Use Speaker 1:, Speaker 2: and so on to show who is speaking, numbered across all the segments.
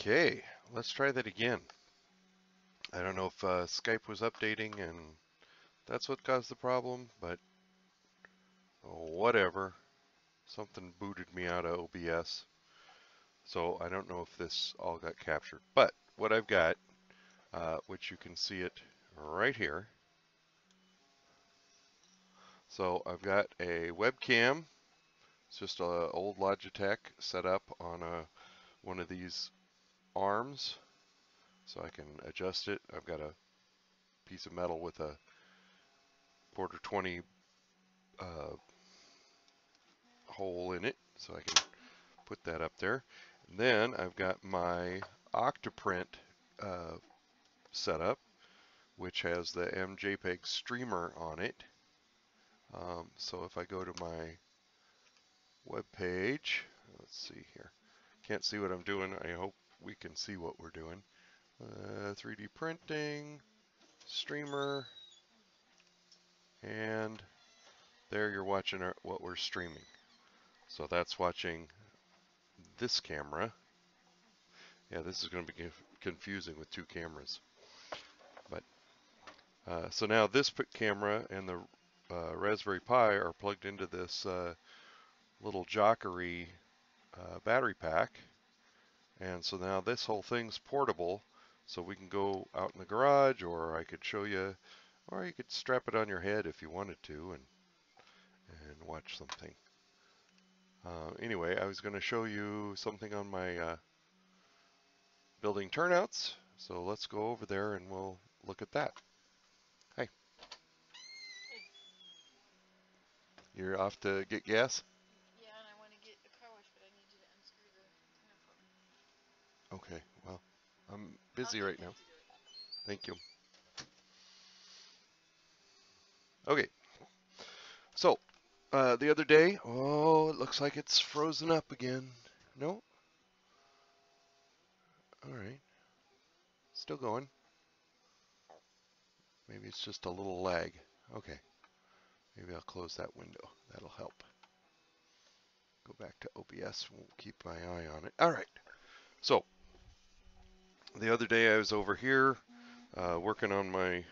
Speaker 1: Okay, let's try that again. I don't know if Skype was updating and that's what caused the problem, but whatever. Something booted me out of OBS, so I don't know if this all got captured. But what I've got, which you can see it right here. So I've got a webcam. It's just an old Logitech set up on one of these arms, so I can adjust it. I've got a piece of metal with a quarter 20 uh, hole in it, so I can put that up there. And then I've got my Octoprint uh, setup, which has the MJPEG streamer on it. So if I go to my web page, let's see here. Can't see what I'm doing. I hope we can see what we're doing. 3D printing, streamer, and there you're watching what we're streaming. So that's watching this camera. Yeah, this is going to be confusing with two cameras. But so now this camera and the Raspberry Pi are plugged into this little Jockery battery pack. And so now this whole thing's portable. So we can go out in the garage, or I could show you, or you could strap it on your head if you wanted to and watch something. Anyway, I was going to show you something on my building turnouts. So let's go over there and we'll look at that. Hi. You're off to get gas?
Speaker 2: Yeah, and I want to get a car wash, but I need you to unscrew the antenna for me.
Speaker 1: Okay, well, I'm
Speaker 2: I'll
Speaker 1: busy
Speaker 2: get
Speaker 1: right
Speaker 2: Ted
Speaker 1: now.
Speaker 2: to do it.
Speaker 1: Thank you. Okay, so the other day, oh, it looks like it's frozen up again. No? All right, still going. Maybe it's just a little lag. Okay, maybe I'll close that window. That'll help. Go back to OBS. We'll keep my eye on it. All right, so the other day I was over here working on my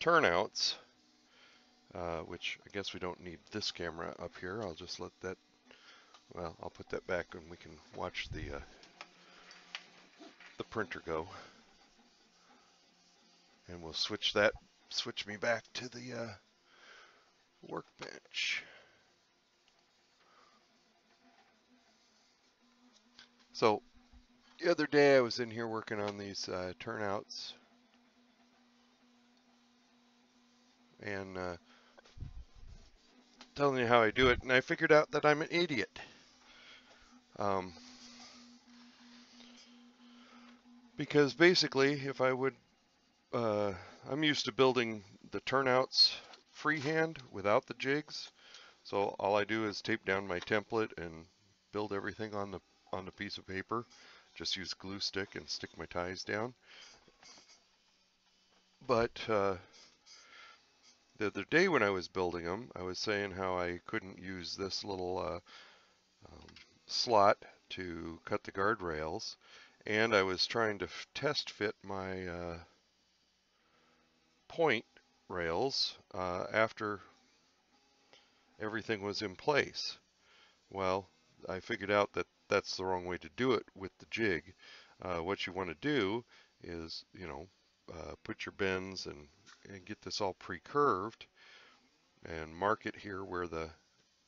Speaker 1: turnouts, which I guess we don't need this camera up here. I'll just let that, well, I'll put that back and we can watch the printer go. And we'll switch me back to the workbench. So the other day I was in here working on these turnouts and telling you how I do it, and I figured out that I'm an idiot. Um, because basically, if I would, I'm used to building the turnouts freehand without the jigs. So all I do is tape down my template and build everything on the piece of paper. Just use glue stick and stick my ties down. But the other day when I was building them, I was saying how I couldn't use this little slot to cut the guardrails, and I was trying to test fit my point rails after everything was in place. Well, I figured out that that's the wrong way to do it with the jig. What you want to do is, put your bends and get this all pre-curved and mark it here where the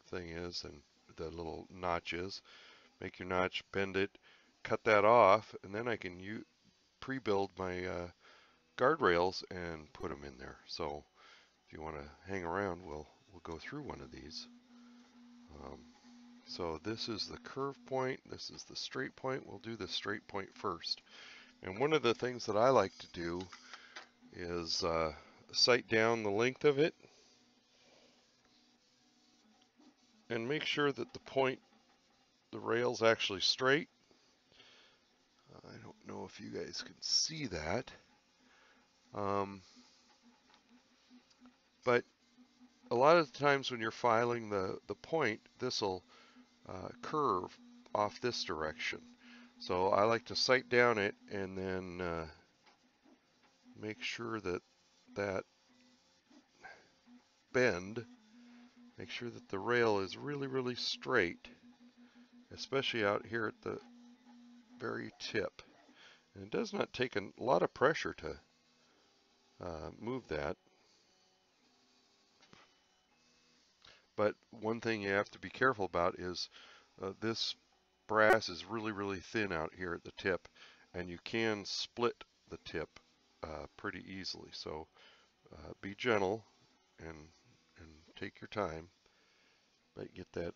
Speaker 1: thing is and the little notch is. Make your notch, bend it, cut that off, and then I can pre-build my guardrails and put them in there. So if you want to hang around, we'll go through one of these. Um, so this is the curve point, this is the straight point. We'll do the straight point first. And one of the things that I like to do is sight down the length of it and make sure that the rail's actually straight. I don't know if you guys can see that. But a lot of the times when you're filing the point, this will curve off this direction. So I like to sight down it and then make sure that that bend, make sure that the rail is really, really straight, especially out here at the very tip. And it does not take a lot of pressure to move that. But one thing you have to be careful about is this brass is really, really thin out here at the tip, and you can split the tip pretty easily. So be gentle and take your time, but get that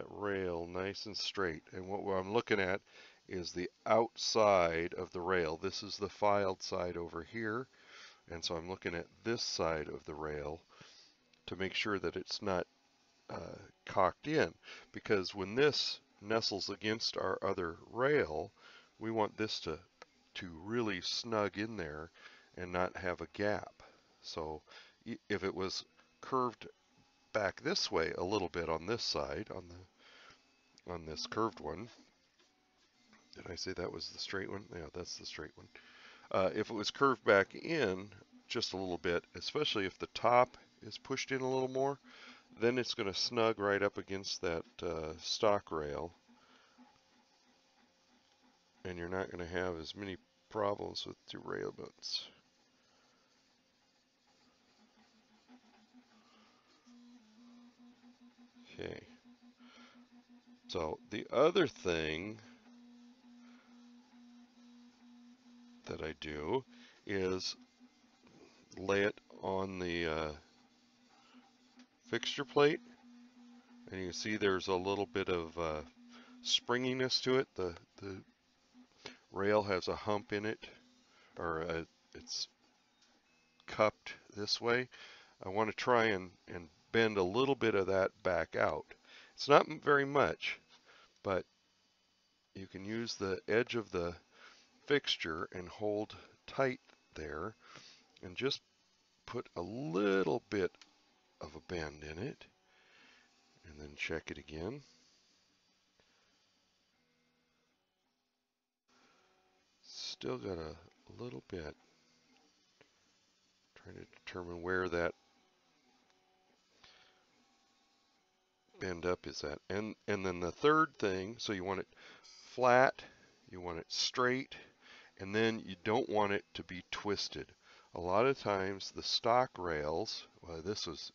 Speaker 1: rail nice and straight. And what I'm looking at is the outside of the rail. This is the filed side over here, and so I'm looking at this side of the rail to make sure that it's not cocked in, because when this nestles against our other rail, we want this to really snug in there and not have a gap. So if it was curved back this way a little bit on this side, on this curved one, did I say that was the straight one? Yeah, that's the straight one. If it was curved back in just a little bit, especially if the top is pushed in a little more, then it's going to snug right up against that stock rail, and you're not going to have as many problems with derailments. Okay. So the other thing that I do is lay it on the fixture plate, and you can see there's a little bit of springiness to it. The rail has a hump in it, or it's cupped this way. I want to try and bend a little bit of that back out. It's not very much, but you can use the edge of the fixture and hold tight there and just put a little bit of a bend in it and then check it again. Still got a little bit. Trying to determine where that bend up is at. And then the third thing, so you want it flat, you want it straight, and then you don't want it to be twisted. A lot of times the stock rails, well,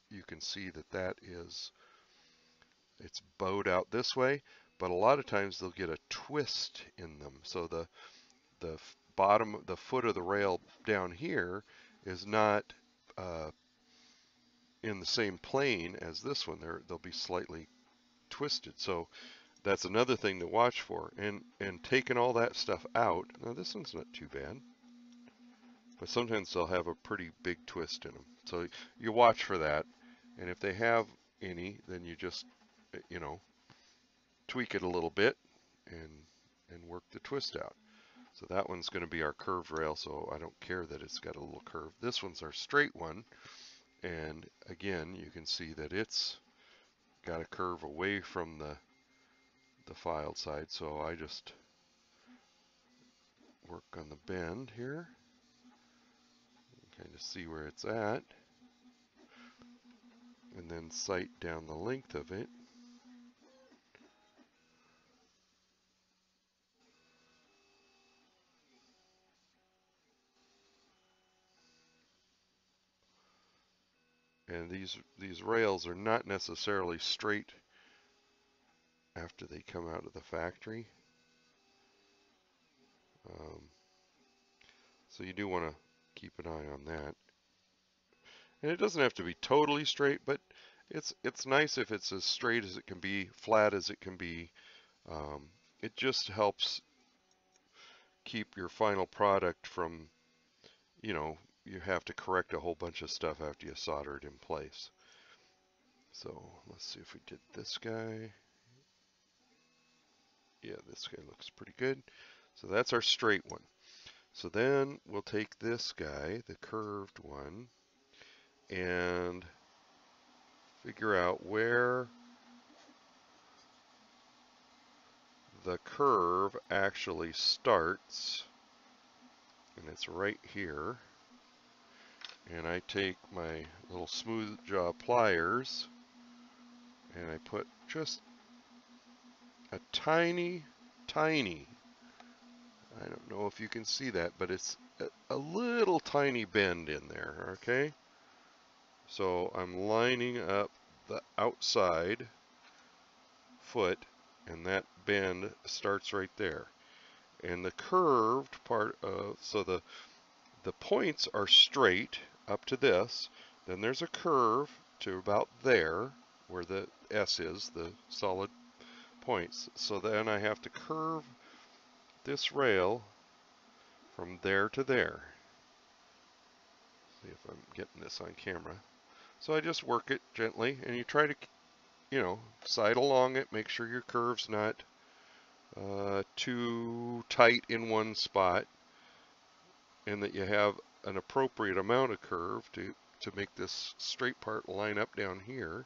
Speaker 1: you can see that it's bowed out this way, but a lot of times they'll get a twist in them. So the bottom, the foot of the rail down here is not in the same plane as this one. They'll be slightly twisted. So that's another thing to watch for. And taking all that stuff out, now this one's not too bad, but sometimes they'll have a pretty big twist in them. So you watch for that. And if they have any, then you just, you know, tweak it a little bit and work the twist out. So that one's going to be our curved rail, so I don't care that it's got a little curve. This one's our straight one, and again, you can see that it's got a curve away from the filed side, so I just work on the bend here, kind of see where it's at, and then sight down the length of it. And these rails are not necessarily straight after they come out of the factory. So you do want to keep an eye on that. And it doesn't have to be totally straight, but it's nice if it's as straight as it can be, flat as it can be. It just helps keep your final product from, you have to correct a whole bunch of stuff after you solder it in place. So let's see if we did this guy. Yeah, this guy looks pretty good. So that's our straight one. So then we'll take this guy, the curved one, and figure out where the curve actually starts, and it's right here. And I take my little smooth jaw pliers and I put just a tiny, tiny, I don't know if you can see that, but it's a little tiny bend in there, okay? So I'm lining up the outside foot, and that bend starts right there. And the curved part of, so the points are straight up to this, then there's a curve to about there, where the S is, the solid points. So then I have to curve this rail from there to there. See if I'm getting this on camera. So I just work it gently, and you try to, side along it, make sure your curve's not too tight in one spot, and that you have an appropriate amount of curve to make this straight part line up down here.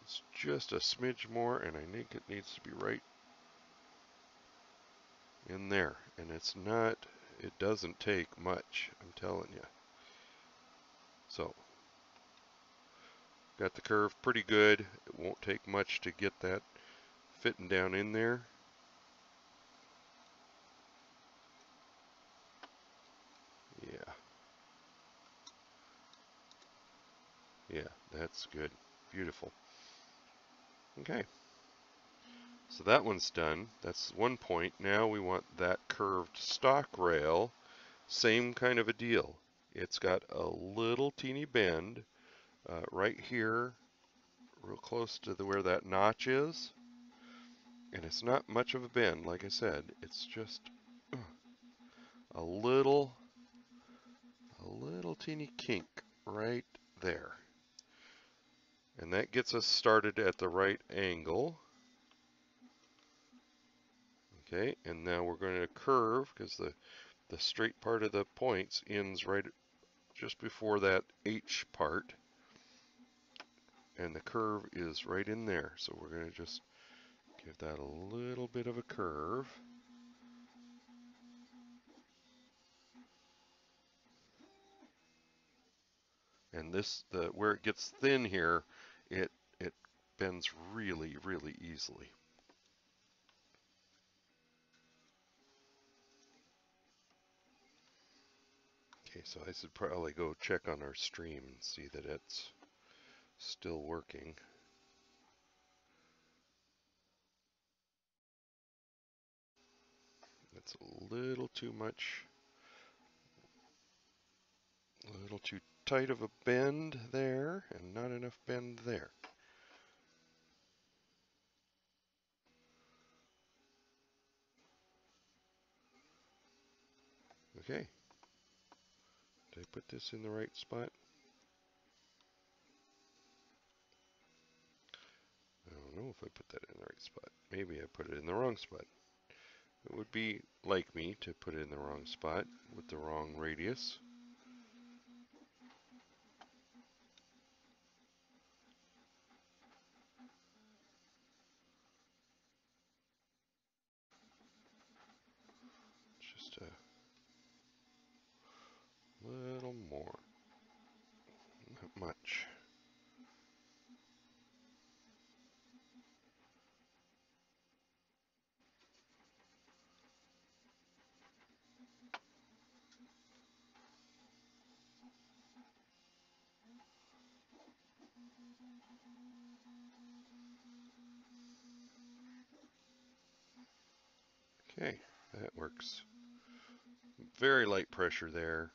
Speaker 1: It's just a smidge more, and I think it needs to be right in there. And it doesn't take much, I'm telling you. So, got the curve pretty good. It won't take much to get that fitting down in there. Yeah. Yeah, that's good. Beautiful. Okay. So that one's done. That's one point. Now we want that curved stock rail. Same kind of a deal. It's got a little teeny bend right here, real close to where that notch is. And it's not much of a bend, like I said. It's just a little teeny kink right there. And that gets us started at the right angle. Okay, and now we're going to curve, because the straight part of the points ends right just before that H part. And the curve is right in there. So we're going to just give that a little bit of a curve. And where it gets thin here, it bends really, really easily. Okay, so I should probably go check on our stream and see that it's still working. That's a little too much, a little too tight of a bend there, and not enough bend there. Okay. Did I put this in the right spot? I don't know if I put that in the right spot. Maybe I put it in the wrong spot. It would be like me to put it in the wrong spot with the wrong radius. Just a little more. Not much. Okay, that works. Very light pressure there.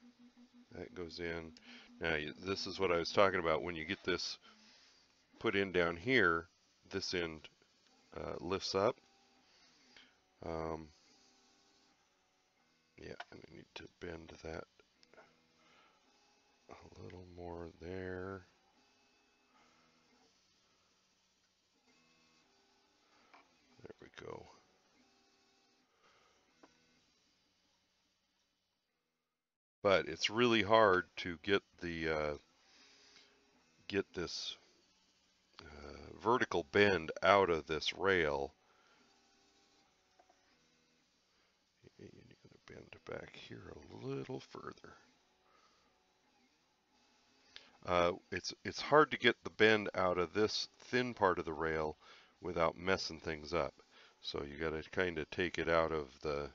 Speaker 1: That goes in. Now, this is what I was talking about. When you get this put in down here, this end lifts up. Yeah, and I need to bend that a little more there. There we go. But it's really hard to get the get this vertical bend out of this rail. You're going to bend back here a little further. It's hard to get the bend out of this thin part of the rail without messing things up. So you got to kind of take it out of the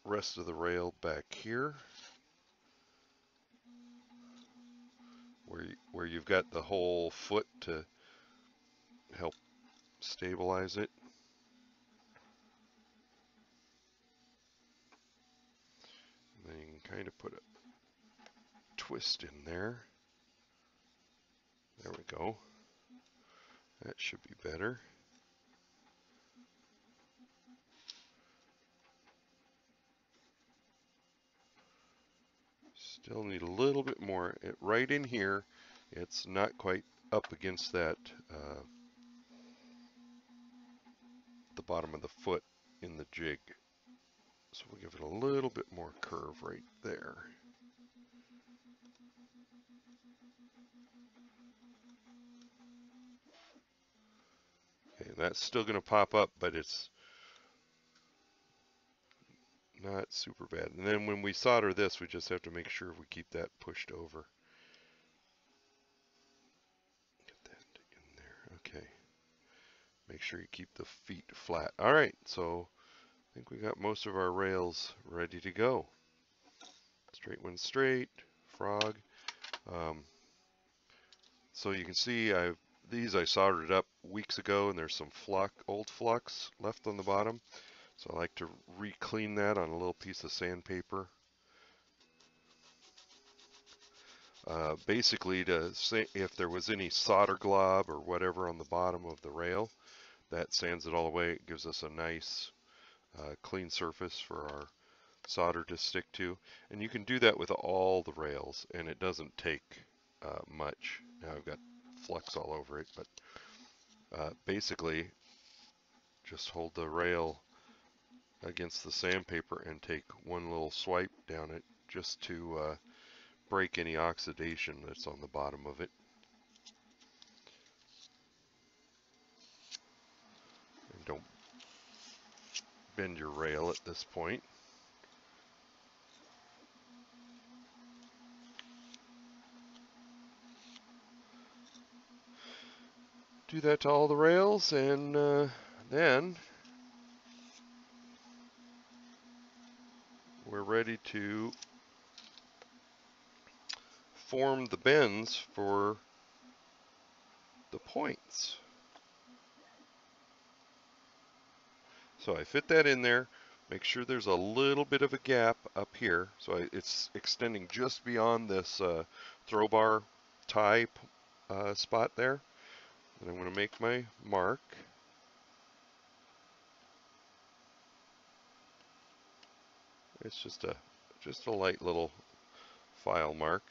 Speaker 1: rest of the rail back here, where you've got the whole foot to help stabilize it. And then you can kind of put a twist in there. There we go. That should be better. Still need a little bit more. Right in here, it's not quite up against that, the bottom of the foot in the jig. So we'll give it a little bit more curve right there. Okay, that's still going to pop up, but it's not super bad. And then when we solder this, we just have to make sure we keep that pushed over. Get that in there. Okay. Make sure you keep the feet flat. All right, so I think we got most of our rails ready to go. Straight one straight, frog. So you can see these I soldered up weeks ago, and there's some old flux left on the bottom. So I like to re-clean that on a little piece of sandpaper. Basically, to say if there was any solder glob or whatever on the bottom of the rail, that sands it all away. It gives us a nice clean surface for our solder to stick to. And you can do that with all the rails, and it doesn't take much. Now I've got flux all over it, but basically just hold the rail against the sandpaper and take one little swipe down it just to break any oxidation that's on the bottom of it. And don't bend your rail at this point. Do that to all the rails, and then we're ready to form the bends for the points. So I fit that in there. Make sure there's a little bit of a gap up here. So it's extending just beyond this throw bar tie spot there. And I'm going to make my mark. It's just a light little file mark.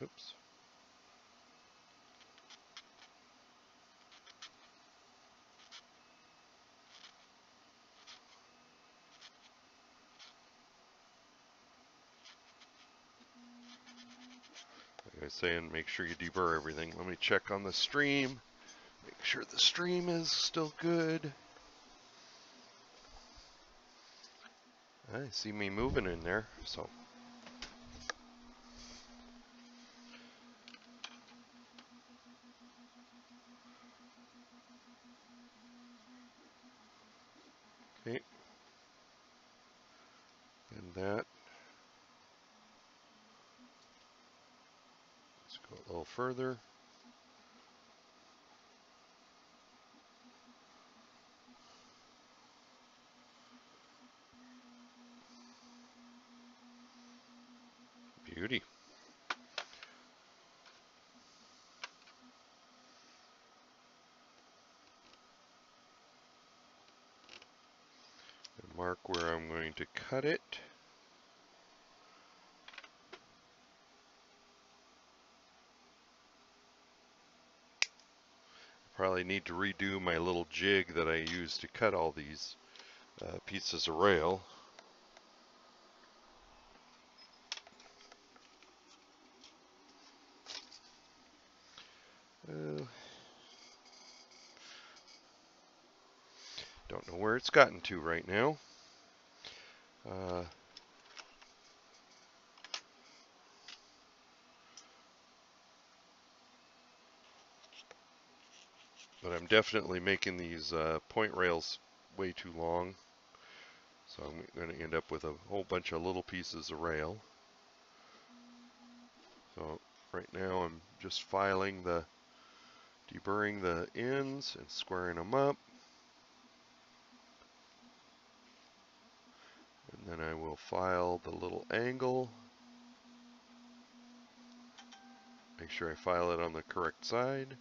Speaker 1: Oops. Like I was saying, make sure you deburr everything. Let me check on the stream. Make sure the stream is still good. I see me moving in there, so. Okay. And that. Let's go a little further. Beauty. And mark where I'm going to cut it. probably need to redo my little jig that I use to cut all these pieces of rail. Don't know where it's gotten to right now. But I'm definitely making these point rails way too long. So I'm going to end up with a whole bunch of little pieces of rail. So right now I'm just filing deburring the ends and squaring them up. And then I will file the little angle. Make sure I file it on the correct side.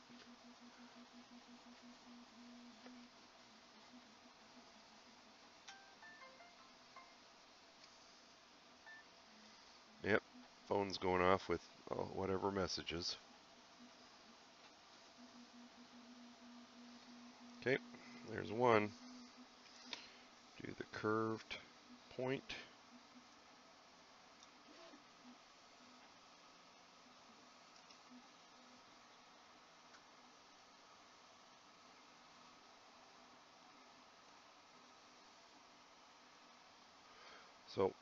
Speaker 1: Yep, phone's going off with whatever messages. Okay, there's one. Do the curved point. So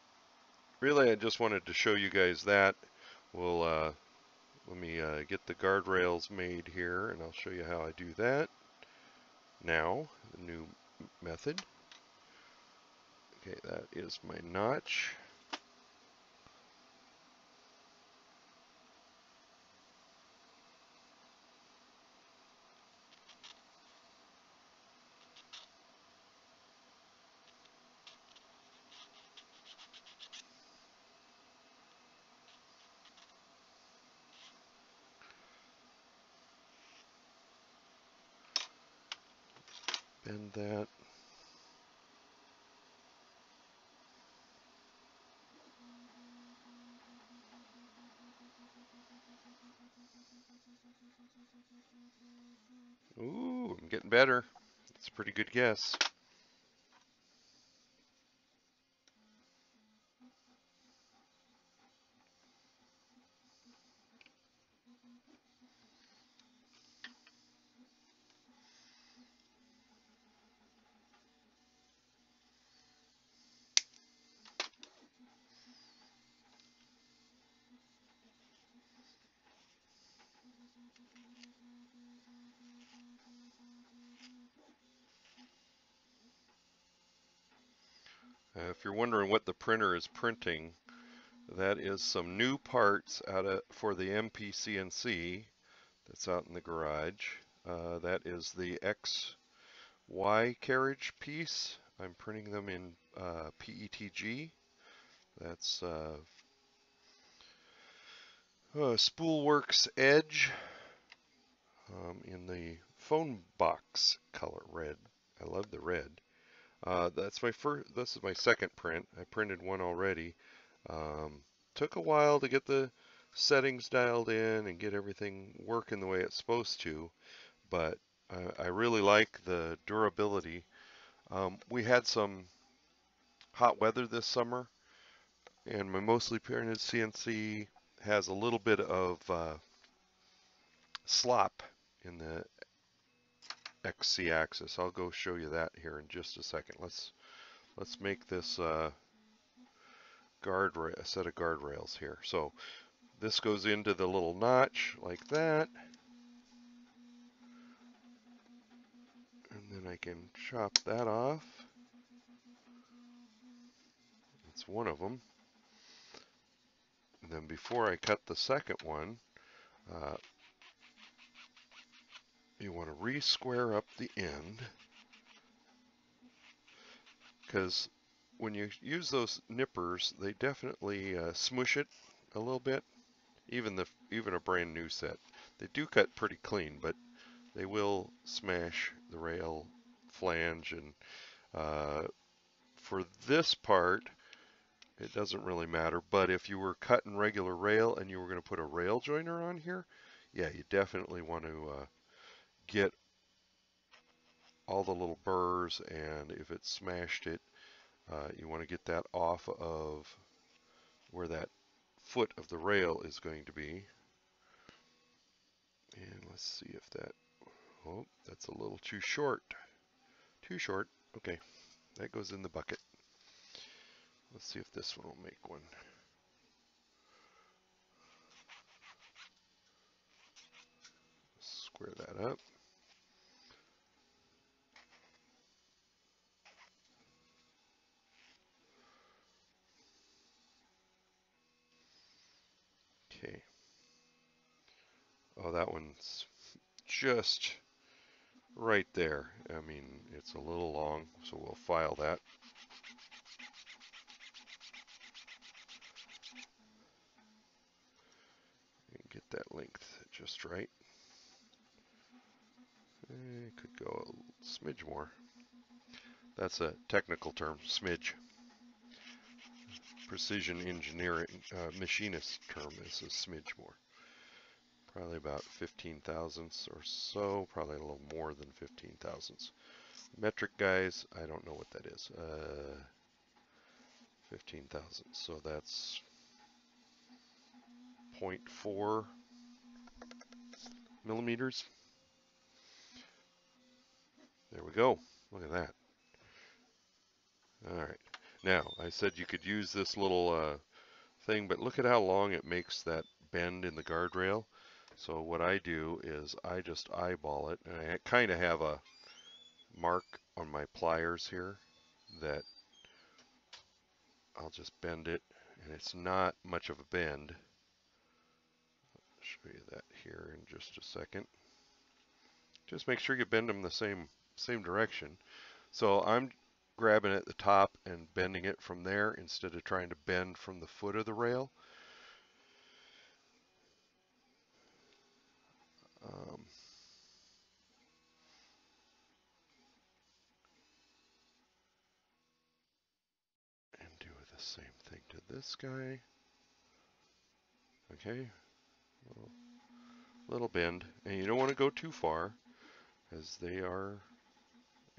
Speaker 1: really I just wanted to show you guys that. We'll let me get the guardrails made here and I'll show you how I do that. Now, the new method. Okay, that is my notch. Bend that. Ooh, I'm getting better. That's a pretty good guess. If you're wondering what the printer is printing, that is some new parts for the MPCNC that's out in the garage. That is the XY carriage piece. I'm printing them in PETG. That's Spoolworks Edge in the phone box color red. I love the red. That's my first. This is my second print. I printed one already. Took a while to get the settings dialed in and get everything working the way it's supposed to, but I really like the durability. We had some hot weather this summer, and my mostly printed CNC has a little bit of slop in the XC axis. I'll go show you that here in just a second. Let's make this a set of guardrails here. So this goes into the little notch like that. And then I can chop that off. That's one of them. And then before I cut the second one, you want to re-square up the end, because when you use those nippers, they definitely smush it a little bit. Even a brand new set, they do cut pretty clean, but they will smash the rail flange. And for this part, it doesn't really matter. But if you were cutting regular rail and you were going to put a rail joiner on here, yeah, you definitely want to get all the little burrs, and if it smashed it, you want to get that off of where that foot of the rail is going to be. And let's see if that, oh, that's a little too short. Too short. Okay, that goes in the bucket. Let's see if this one will make one. Square that up. Okay. Oh, that one's just right there. I mean, it's a little long, so we'll file that. And get that length just right. It could go a smidge more. That's a technical term, smidge. Precision engineering machinist term is a smidge more. Probably about 15 thousandths or so, probably a little more than 15 thousandths. Metric guys, I don't know what that is. 15 thousandths, so that's 0.4 millimeters. There we go. Look at that. All right. Now, I said you could use this little thing, but look at how long it makes that bend in the guardrail. So what I do is I just eyeball it, and I kind of have a mark on my pliers here that I'll just bend it, and it's not much of a bend. I'll show you that here in just a second. Just make sure you bend them the same direction. So I'm grabbing at the top and bending it from there instead of trying to bend from the foot of the rail. And do the same thing to this guy. Okay, little bend, and you don't want to go too far, as they are,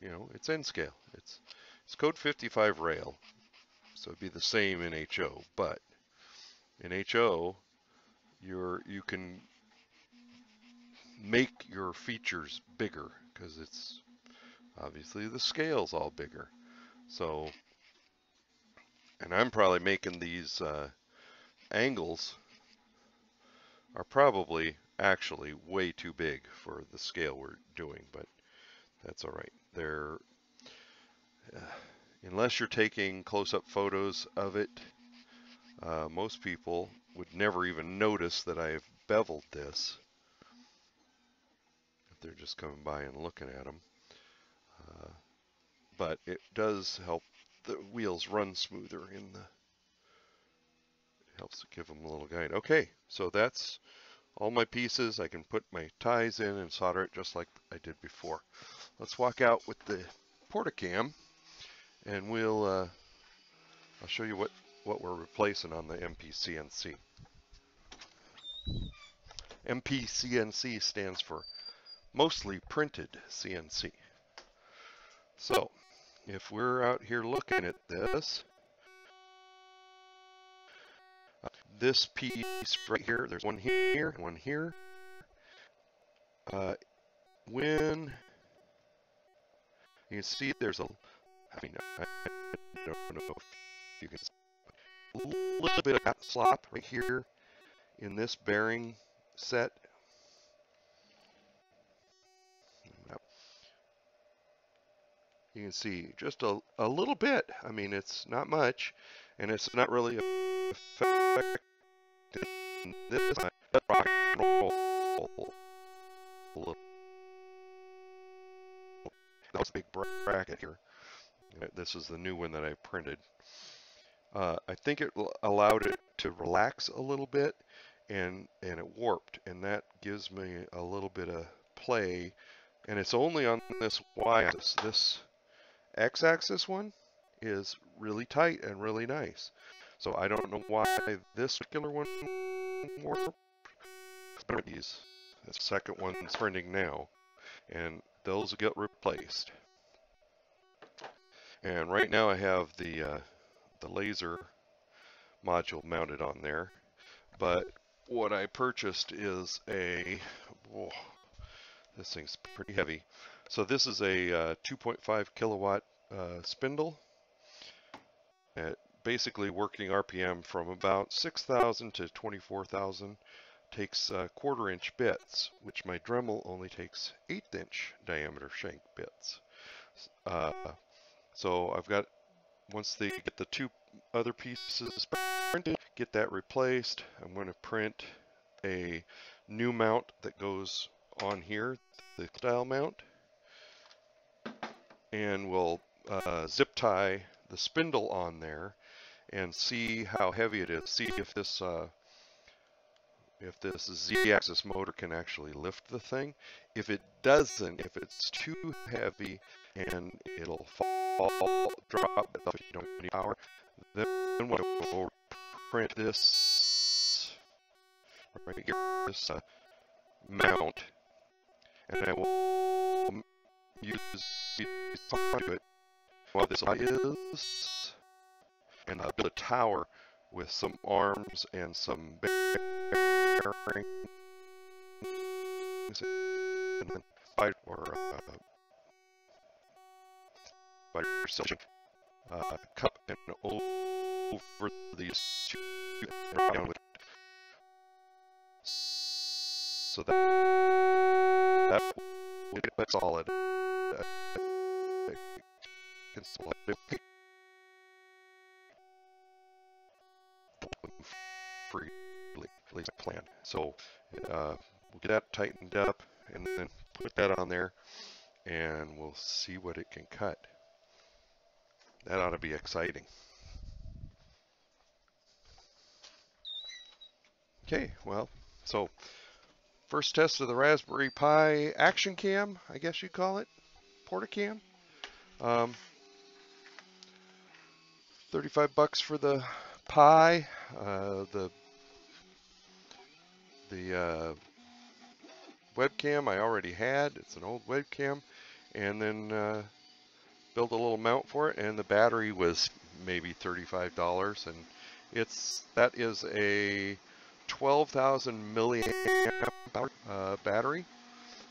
Speaker 1: you know, it's N scale. It's code 55 rail, so it'd be the same in HO, but in HO, you can make your features bigger because it's obviously the scale's all bigger. So, and I'm probably making these angles are probably actually way too big for the scale we're doing, but that's all right. They're unless you're taking close-up photos of it, most people would never even notice that I've beveled this if they're just coming by and looking at them. But it does help the wheels run smoother in the, it helps to give them a little guide. Okay, so that's all my pieces. I can put my ties in and solder it just like I did before. Let's walk out with the Portacam, and I'll show you what we're replacing on the MPCNC. MPCNC stands for mostly printed CNC. So if we're out here looking at this piece right here, there's one here and one here. When you can see there's I don't know if you can see a little bit of slop right here in this bearing set. You can see just a little bit. I mean, it's not much, and it's not really affecting this rock and roll. That was a big bracket here. This is the new one that I printed. I think it allowed it to relax a little bit, and it warped, and that gives me a little bit of play. And it's only on this y-axis. This x-axis one is really tight and really nice. So I don't know why this particular one warped. This second one's printing now, and those will get replaced. And right now I have the laser module mounted on there, but what I purchased is whoa, this thing's pretty heavy. So this is a 2.5 kilowatt spindle, at basically working RPM from about 6,000 to 24,000. Takes 1/4 inch bits, which my Dremel only takes 1/8 inch diameter shank bits. So I've got, once they get the 2 other pieces printed, get that replaced, I'm going to print a new mount that goes on here, the style mount, and we'll zip tie the spindle on there and see how heavy it is. See if this Z-axis motor can actually lift the thing. If it doesn't, if it's too heavy and it'll fall, drop if you don't have any power, then we'll print this right here, this mount, and I will use it while this is, and build a tower with some arms and some bearings, and then fight or cup and over these two and down with it. So that will get that solid. Freely, at least I plan. So we'll get that tightened up and then put that on there, and we'll see what it can cut. That ought to be exciting. Okay, well, so first test of the Raspberry Pi Action Cam, I guess you'd call it, Portacam. 35 bucks for the Pi. The webcam I already had. It's an old webcam, and then build a little mount for it. And the battery was maybe $35, and that is a 12,000 milliamp hour battery.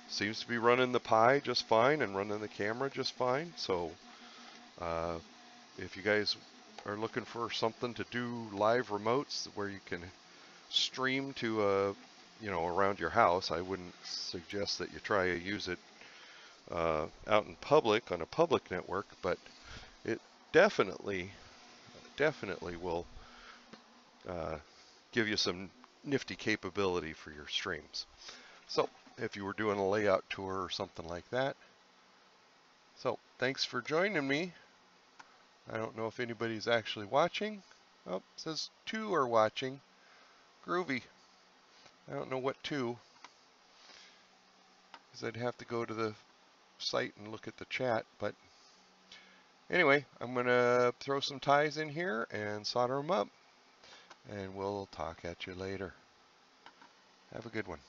Speaker 1: Seems to be running the Pi just fine and running the camera just fine. So if you guys are looking for something to do live remotes where you can stream to around your house, I wouldn't suggest that you try to use it out in public on a public network, but it definitely will give you some nifty capability for your streams. So if you were doing a layout tour or something like that. So thanks for joining me. I don't know if anybody's actually watching. Oh, it says 2 are watching. Groovy. I don't know what 2, because I'd have to go to the site and look at the chat. But anyway, I'm going to throw some ties in here and solder them up, and we'll talk at you later. Have a good one.